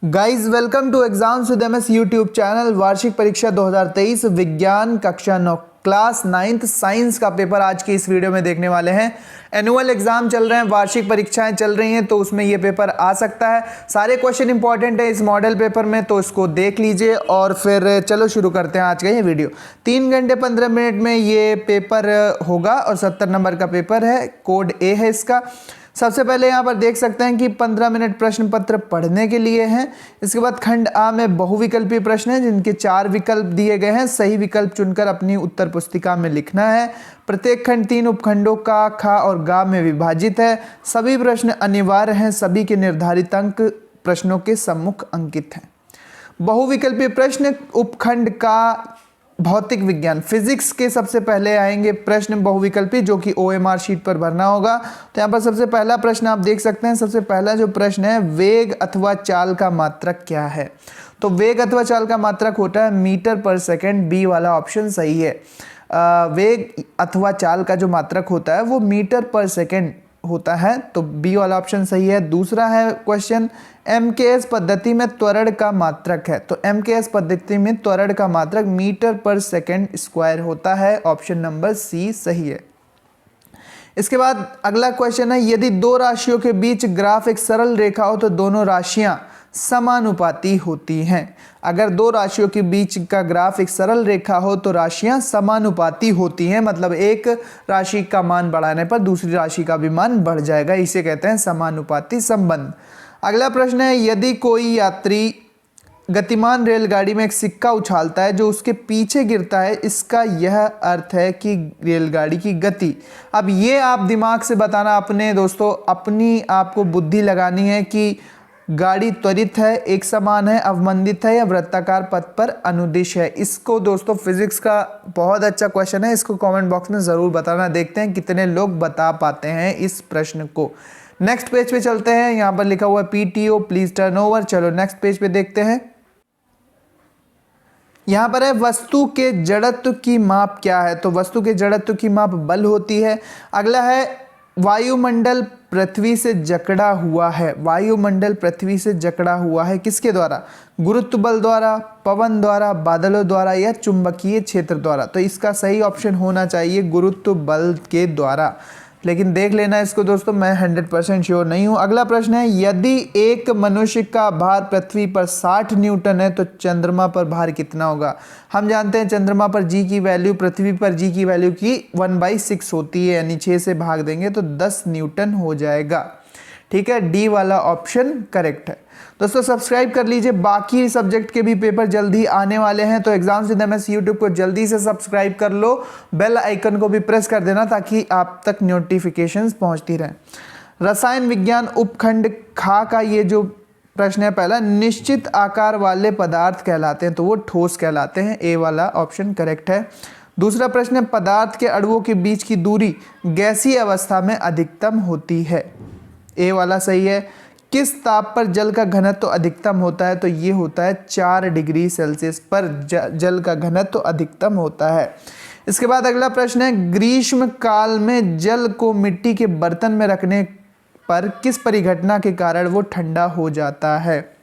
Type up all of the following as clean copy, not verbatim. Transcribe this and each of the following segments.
Guys welcome to exams with MS YouTube channel. वार्षिक परीक्षा 2023 विज्ञान कक्षा 9 क्लास 9th साइंस का पेपर आज की इस वीडियो में देखने वाले हैं। एनुअल एग्जाम चल रहे हैं, वार्षिक परीक्षाएं चल रही हैं, तो उसमें ये पेपर आ सकता है। सारे क्वेश्चन इंपॉर्टेंट है इस मॉडल पेपर में, तो इसको देख लीजिए और फिर चलो शुरू करते हैं आज का ये वीडियो। 3 घंटे 15 मिनट में ये पेपर होगा और 70 नंबर का पेपर है। कोड ए है इसका। सबसे पहले यहाँ पर देख सकते हैं कि 15 मिनट प्रश्न पत्र पढ़ने के लिए हैं। इसके बाद खंड आ में बहुविकल्पीय प्रश्न है जिनके 4 विकल्प दिए गए हैं। सही विकल्प चुनकर अपनी उत्तर पुस्तिका में लिखना है। प्रत्येक खंड 3 उपखंडों का खा और गा में विभाजित है। सभी प्रश्न अनिवार्य हैं। सभी के निर्धारित अंक प्रश्नों के सम्मुख अंकित हैं। बहुविकल्पीय प्रश्न उपखंड का भौतिक विज्ञान फिजिक्स के सबसे पहले आएंगे प्रश्न बहुविकल्पी, जो कि OMR शीट पर भरना होगा। तो यहाँ पर सबसे पहला प्रश्न आप देख सकते हैं। सबसे पहला जो प्रश्न है, वेग अथवा चाल का मात्रक क्या है? तो वेग अथवा चाल का मात्रक होता है मीटर पर सेकेंड। बी वाला ऑप्शन सही है। वेग अथवा चाल का जो मात्रक होता है वो मीटर पर सेकेंड होता है, तो बी वाला ऑप्शन सही है। दूसरा है क्वेश्चन, MKS पद्धति में त्वरण का मात्रक है। तो MKS पद्धति में त्वरण का मात्रक मीटर पर सेकेंड स्क्वायर होता है। ऑप्शन नंबर सी सही है। इसके बाद अगला क्वेश्चन है, यदि दो राशियों के बीच ग्राफ एक सरल रेखा हो तो दोनों राशियां समानुपाती होती हैं। अगर दो राशियों के बीच का ग्राफ एक सरल रेखा हो तो राशियां समानुपाती होती हैं, मतलब एक राशि का मान बढ़ाने पर दूसरी राशि का भी मान बढ़ जाएगा। इसे कहते हैं समानुपाती संबंध। अगला प्रश्न है, यदि कोई यात्री गतिमान रेलगाड़ी में एक सिक्का उछालता है जो उसके पीछे गिरता है, इसका यह अर्थ है कि रेलगाड़ी की गति। अब ये आप दिमाग से बताना अपने दोस्तों, अपनी आपको बुद्धि लगानी है कि गाड़ी त्वरित है, एक समान है, अवमंदित है या वृत्ताकार पथ पर अनुदिश है। इसको दोस्तों फिजिक्स का बहुत अच्छा क्वेश्चन है, इसको कमेंट बॉक्स में ज़रूर बताना। देखते हैं कितने लोग बता पाते हैं इस प्रश्न को। नेक्स्ट पेज पे चलते हैं। यहाँ पर लिखा हुआ है PTO प्लीज टर्न ओवर। चलो नेक्स्ट पेज पे देखते हैं। यहाँ पर है, वस्तु के जड़त्व की माप क्या है? तो वस्तु के जड़त्व की माप बल होती है। अगला है, वायुमंडल पृथ्वी से जकड़ा हुआ है। वायुमंडल पृथ्वी से जकड़ा हुआ है किसके द्वारा? गुरुत्व बल द्वारा, पवन द्वारा, बादलों द्वारा या चुंबकीय क्षेत्र द्वारा। तो इसका सही ऑप्शन होना चाहिए गुरुत्व बल के द्वारा, लेकिन देख लेना इसको दोस्तों, मैं 100% श्योर नहीं हूं। अगला प्रश्न है, यदि एक मनुष्य का भार पृथ्वी पर 60 न्यूटन है तो चंद्रमा पर भार कितना होगा? हम जानते हैं चंद्रमा पर G की वैल्यू पृथ्वी पर G की वैल्यू की 1/6 होती है, यानी 6 से भाग देंगे तो 10 न्यूटन हो जाएगा। ठीक है, डी वाला ऑप्शन करेक्ट है। दोस्तों सब्सक्राइब कर लीजिए, बाकी सब्जेक्ट के भी पेपर जल्दी आने वाले हैं, तो एग्जाम्स विद एमएस यूट्यूब को जल्दी से सब्सक्राइब कर लो। बेल आइकन को भी प्रेस कर देना ताकि आप तक नोटिफिकेशंस पहुंचती रहें। रसायन विज्ञान उपखंड खा का ये जो प्रश्न है पहला, निश्चित आकार वाले पदार्थ कहलाते हैं, तो वो ठोस कहलाते हैं। ए वाला ऑप्शन करेक्ट है। दूसरा प्रश्न है, पदार्थ के अणुओं के बीच की दूरी गैसीय अवस्था में अधिकतम होती है। ए वाला सही है। किस ताप पर जल का घनत्व अधिकतम होता है? तो ये होता है 4 डिग्री सेल्सियस पर जल का घनत्व अधिकतम होता है। इसके बाद अगला प्रश्न है, ग्रीष्म काल में जल को मिट्टी के बर्तन में रखने पर किस परिघटना के कारण वो ठंडा हो जाता है?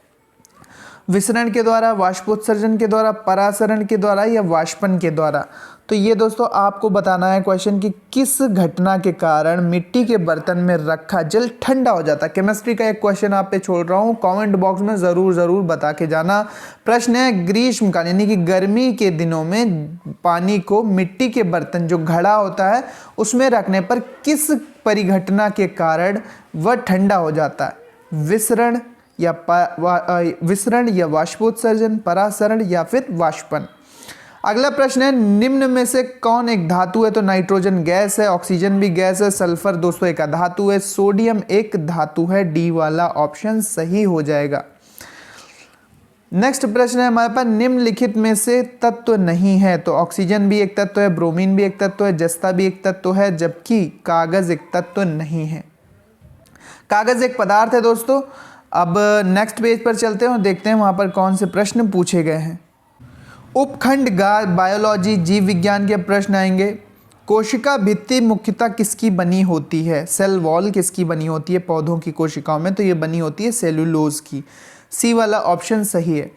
विसरण के द्वारा, वाष्पोत्सर्जन के द्वारा, परासरण के द्वारा या वाष्पन के द्वारा। तो ये दोस्तों आपको बताना है क्वेश्चन कि किस घटना के कारण मिट्टी के बर्तन में रखा जल ठंडा हो जाता है। केमिस्ट्री का एक क्वेश्चन आप पे छोड़ रहा हूँ, कमेंट बॉक्स में ज़रूर बता के जाना। प्रश्न है, ग्रीष्मकाल यानी कि गर्मी के दिनों में पानी को मिट्टी के बर्तन जो घड़ा होता है उसमें रखने पर किस परिघटना के कारण वह ठंडा हो जाता है? विसरण या वाष्पोत्सर्जन, परासरण या फिर वाष्पन। अगला प्रश्न है, निम्न में से कौन एक धातु है? तो नाइट्रोजन गैस है, ऑक्सीजन भी गैस है, सल्फर दोस्तों एक धातु है, सोडियम एक धातु है। डी वाला ऑप्शन सही हो जाएगा। नेक्स्ट प्रश्न है हमारे पास, निम्नलिखित में से तत्व नहीं है। तो ऑक्सीजन भी एक तत्व है, ब्रोमीन भी एक तत्व है, जस्ता भी एक तत्व है, जबकि कागज एक तत्व नहीं है। कागज एक पदार्थ है दोस्तों। अब नेक्स्ट पेज पर चलते हैं और देखते हैं वहां पर कौन से प्रश्न पूछे गए हैं। उपखंड गा बायोलॉजी जीव विज्ञान के प्रश्न आएंगे। कोशिका भित्ति मुख्यतः किसकी बनी होती है? सेल वॉल किसकी बनी होती है पौधों की कोशिकाओं में? तो ये बनी होती है सेलुलोज की। सी वाला ऑप्शन सही है।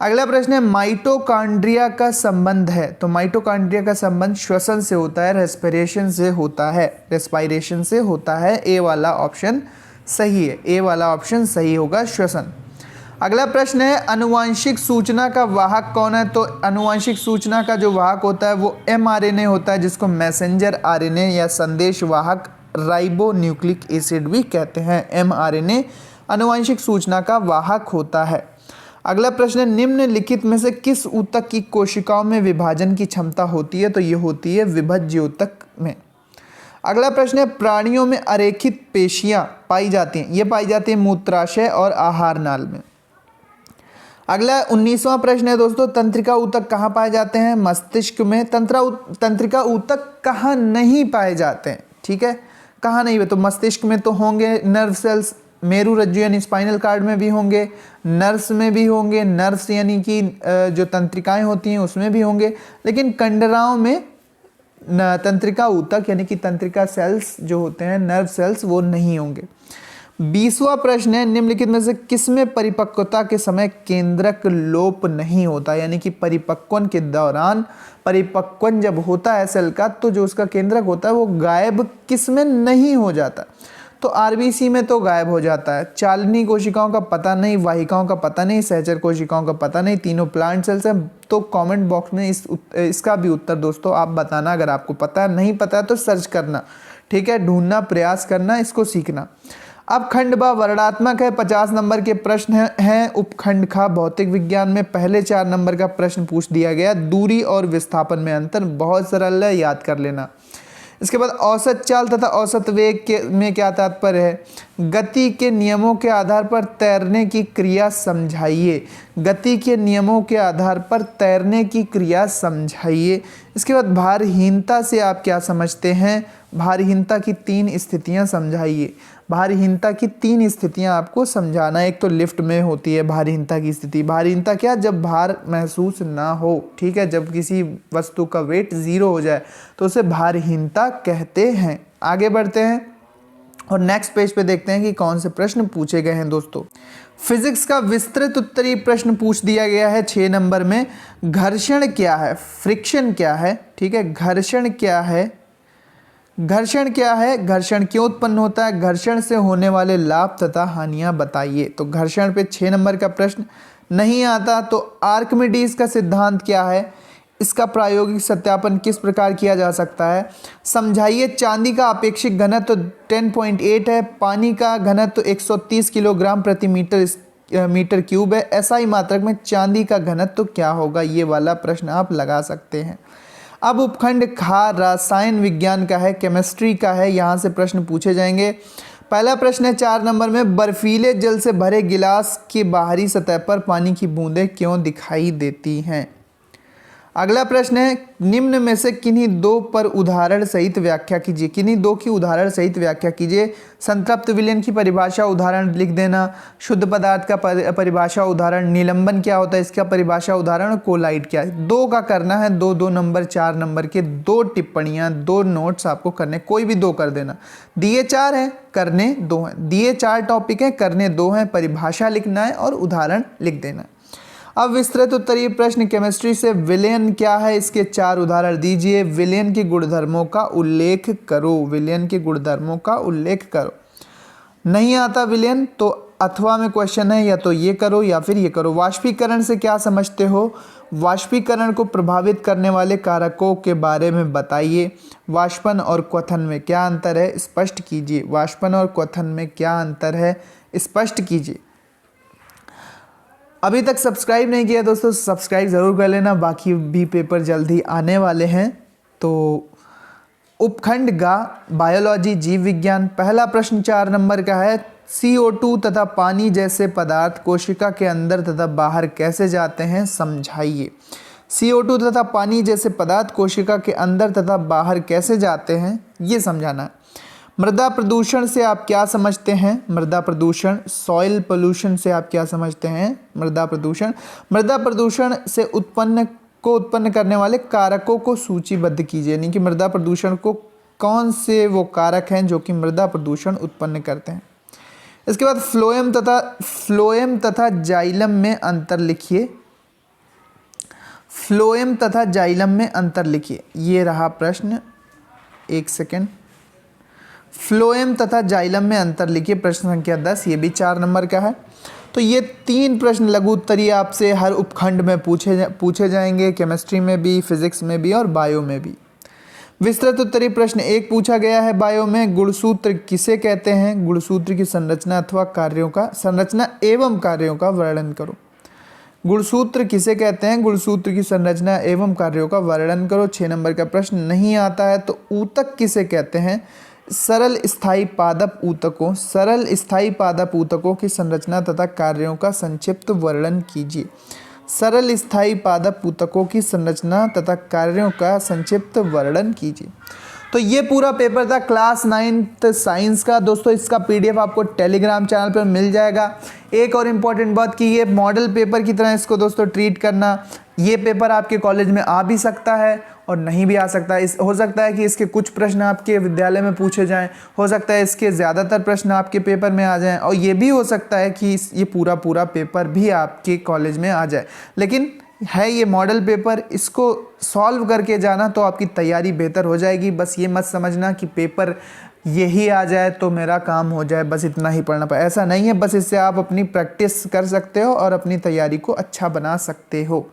अगला प्रश्न है माइटोकॉन्ड्रिया का संबंध है, तो माइटोकॉन्ड्रिया का संबंध श्वसन से होता है, रेस्पिरेशन से होता है, रेस्पिरेशन से होता है। ए वाला ऑप्शन सही है, ए वाला ऑप्शन सही होगा, श्वसन। अगला प्रश्न है आनुवांशिक सूचना का वाहक कौन है, तो आनुवांशिक सूचना का जो वाहक होता है वो mRNA होता है, जिसको मैसेंजर RNA या संदेश वाहक राइबो न्यूक्लिक एसिड भी कहते हैं। mRNA आनुवांशिक सूचना का वाहक होता है। अगला प्रश्न है निम्नलिखित में से किस ऊतक की कोशिकाओं में विभाजन की क्षमता होती है, तो ये होती है विभज्य ऊतक में। अगला प्रश्न है प्राणियों में अरेखित पेशियां पाई जाती हैं, ये पाई जाती है मूत्राशय और आहार नाल में। अगला 19वां प्रश्न है दोस्तों तंत्रिका ऊतक कहाँ पाए जाते हैं, मस्तिष्क में। तंत्रिका ऊतक कहाँ नहीं पाए जाते हैं, ठीक है, कहाँ नहीं, तो मस्तिष्क में तो होंगे नर्व सेल्स, मेरु रज्जु यानी स्पाइनल कार्ड में भी होंगे, नर्व्स में भी होंगे, नर्व्स यानी कि जो तंत्रिकाएं होती हैं उसमें भी होंगे, लेकिन कंडराओं में तंत्रिका ऊतक यानी कि तंत्रिका सेल्स जो होते हैं, नर्व सेल्स, वो नहीं होंगे। 20वां प्रश्न है निम्नलिखित में से किसमें परिपक्वता के समय केंद्रक लोप नहीं होता, यानी कि परिपक्वन के दौरान, परिपक्वन जब होता है सेल का, तो जो उसका केंद्रक होता है वो गायब किसमें नहीं हो जाता, तो आरबीसी में तो गायब हो जाता है। चालनी कोशिकाओं का पता नहीं, वाहिकाओं का पता नहीं, सहचर कोशिकाओं का पता नहीं, तीनों प्लांट सेल्स हैं। तो कमेंट बॉक्स में इसका भी उत्तर दोस्तों आप बताना, अगर आपको पता है, नहीं पता है तो सर्च करना, ठीक है, ढूंढना, प्रयास करना, इसको सीखना। अब खंड ब वर्णात्मक है, 50 नंबर के प्रश्न हैं। उपखंड ख भौतिक विज्ञान में पहले 4 नंबर का प्रश्न पूछ दिया गया। दूरी और विस्थापन में अंतर बहुत सरल है, याद कर लेना। इसके बाद औसत चाल तथा औसत वेग में क्या तात्पर्य है, गति के नियमों के आधार पर तैरने की क्रिया समझाइए, गति के नियमों के आधार पर तैरने की क्रिया समझाइए। इसके बाद भारहीनता से आप क्या समझते हैं, भारहीनता की 3 स्थितियां समझाइए। भारहीनता की 3 स्थितियां आपको समझाना, एक तो लिफ्ट में होती है भारहीनता की स्थिति। भारहीनता क्या, जब भार महसूस ना हो, ठीक है, जब किसी वस्तु का वेट 0 हो जाए तो उसे भारहीनता कहते हैं। आगे बढ़ते हैं और नेक्स्ट पेज पे देखते हैं कि कौन से प्रश्न पूछे गए हैं दोस्तों। फिजिक्स का विस्तृत उत्तरीय प्रश्न पूछ दिया गया है 6 नंबर में। घर्षण क्या है, फ्रिक्शन क्या है, ठीक है, घर्षण क्या है, घर्षण क्या है, घर्षण क्यों उत्पन्न होता है, घर्षण से होने वाले लाभ तथा हानियां बताइए। तो घर्षण पे 6 नंबर का प्रश्न नहीं आता। तो आर्किमिडीज का सिद्धांत क्या है, इसका प्रायोगिक सत्यापन किस प्रकार किया जा सकता है, समझाइए। चांदी का अपेक्षित घनत्व 10.8 है, पानी का घनत्व 130 किलोग्राम प्रति मीटर क्यूब है, एसआई मात्रक में चांदी का घनत्व क्या होगा, ये वाला प्रश्न आप लगा सकते हैं। अब उपखंड खा रसायन विज्ञान का है, केमिस्ट्री का है, यहाँ से प्रश्न पूछे जाएंगे। पहला प्रश्न है 4 नंबर में, बर्फीले जल से भरे गिलास की बाहरी सतह पर पानी की बूंदें क्यों दिखाई देती हैं। अगला प्रश्न है निम्न में से किन्हीं 2 पर उदाहरण सहित व्याख्या कीजिए, किन्हीं 2 की उदाहरण सहित व्याख्या कीजिए। संतृप्त विलयन की परिभाषा उदाहरण लिख देना, शुद्ध पदार्थ का परिभाषा उदाहरण, निलंबन क्या होता है इसका परिभाषा उदाहरण, कोलाइड क्या है। 2 का करना है, 2 नंबर 4 नंबर के 2 टिप्पणियां, 2 नोट्स आपको करने, कोई भी 2 कर देना। दिए 4 हैं, करने 2 हैं, दिए 4 टॉपिक हैं, करने 2 हैं, परिभाषा लिखना है और उदाहरण लिख देना। अब विस्तृत उत्तरीय प्रश्न केमिस्ट्री से, विलयन क्या है, इसके 4 उदाहरण दीजिए। विलयन के गुणधर्मों का उल्लेख करो, विलयन के गुणधर्मों का उल्लेख करो। नहीं आता विलयन तो अथवा में क्वेश्चन है, या तो ये करो या फिर ये करो। वाष्पीकरण से क्या समझते हो, वाष्पीकरण को प्रभावित करने वाले कारकों के बारे में बताइए। वाष्पन और क्वथन में क्या अंतर है, स्पष्ट कीजिए। वाष्पन और क्वथन में क्या अंतर है, स्पष्ट कीजिए। अभी तक सब्सक्राइब नहीं किया दोस्तों, सब्सक्राइब ज़रूर कर लेना, बाकी भी पेपर जल्दी आने वाले हैं। तो उपखंड गा बायोलॉजी जीव विज्ञान, पहला प्रश्न 4 नंबर का है, CO2 तथा पानी जैसे पदार्थ कोशिका के अंदर तथा बाहर कैसे जाते हैं, समझाइए। CO2 तथा पानी जैसे पदार्थ कोशिका के अंदर तथा बाहर कैसे जाते हैं, ये समझाना है। मृदा प्रदूषण से आप क्या समझते हैं, मृदा प्रदूषण, सॉइल पोल्यूशन से आप क्या समझते हैं, मृदा प्रदूषण। मृदा प्रदूषण से उत्पन्न करने वाले कारकों को सूचीबद्ध कीजिए, यानी कि मृदा प्रदूषण को कौन से वो कारक हैं जो कि मृदा प्रदूषण उत्पन्न करते हैं। इसके बाद फ्लोएम तथा जाइलम में अंतर लिखिए। फ्लोएम तथा जाइलम में अंतर लिखिए, ये रहा प्रश्न। एक सेकेंड, फ्लोएम तथा जाइलम में अंतर लिखिए, प्रश्न संख्या 10, ये भी 4 नंबर का है। तो ये 3 प्रश्न लघु उत्तरीय आपसे हर उपखंड में पूछे जाएंगे, केमिस्ट्री में भी, फिजिक्स में भी और बायो में भी। विस्तृत उत्तरीय प्रश्न 1 पूछा गया है बायो में, गुणसूत्र किसे कहते हैं? गुणसूत्र की संरचना अथवा कार्यों का, संरचना एवं कार्यों का वर्णन करो। गुणसूत्र किसे कहते हैं? गुणसूत्र की संरचना एवं कार्यों का वर्णन करो। 6 नंबर का प्रश्न नहीं आता है तो ऊतक किसे कहते हैं? सरल स्थायी पादप ऊतकों, सरल स्थायी पादप ऊतकों की संरचना तथा कार्यों का संक्षिप्त वर्णन कीजिए। सरल स्थायी पादप ऊतकों की संरचना तथा कार्यों का संक्षिप्त वर्णन कीजिए। तो ये पूरा पेपर था क्लास 9th साइंस का। दोस्तों इसका पीडीएफ आपको टेलीग्राम चैनल पर मिल जाएगा। एक और इम्पॉर्टेंट बात कि ये मॉडल पेपर की तरह इसको दोस्तों ट्रीट करना। ये पेपर आपके कॉलेज में आ भी सकता है और नहीं भी आ सकता है। हो सकता है कि इसके कुछ प्रश्न आपके विद्यालय में पूछे जाएं, हो सकता है इसके ज़्यादातर प्रश्न आपके पेपर में आ जाएं, और ये भी हो सकता है कि ये पूरा पेपर भी आपके कॉलेज में आ जाए। लेकिन है ये मॉडल पेपर, इसको सॉल्व करके जाना तो आपकी तैयारी बेहतर हो जाएगी। बस ये मत समझना कि पेपर यही आ जाए तो मेरा काम हो जाए, बस इतना ही पढ़ना पड़े, ऐसा नहीं है। बस इससे आप अपनी प्रैक्टिस कर सकते हो और अपनी तैयारी को अच्छा बना सकते हो।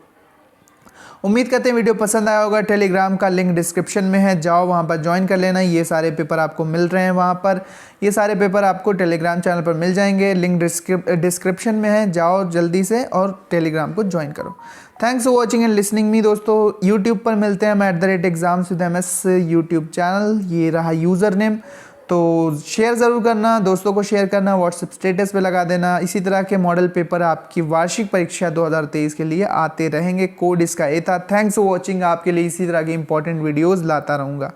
उम्मीद करते हैं वीडियो पसंद आया होगा। टेलीग्राम का लिंक डिस्क्रिप्शन में है, जाओ वहाँ पर ज्वाइन कर लेना। ये सारे पेपर आपको मिल रहे हैं वहाँ पर, ये सारे पेपर आपको टेलीग्राम चैनल पर मिल जाएंगे। लिंक डिस्क्रिप्शन में है, जाओ जल्दी से और टेलीग्राम को ज्वाइन करो। Thanks for watching and listening me. दोस्तों यूट्यूब पर मिलते हैं हम @exams-with-ms यूट्यूब चैनल, ये रहा यूज़र नेम। तो शेयर ज़रूर करना, दोस्तों को शेयर करना, व्हाट्सएप स्टेटस पे लगा देना। इसी तरह के मॉडल पेपर आपकी वार्षिक परीक्षा 2023 के लिए आते रहेंगे। कोड इसका ए था। Thanks for watching. आपके लिए इसी तरह की इंपॉर्टेंट वीडियोज़ लाता रहूँगा।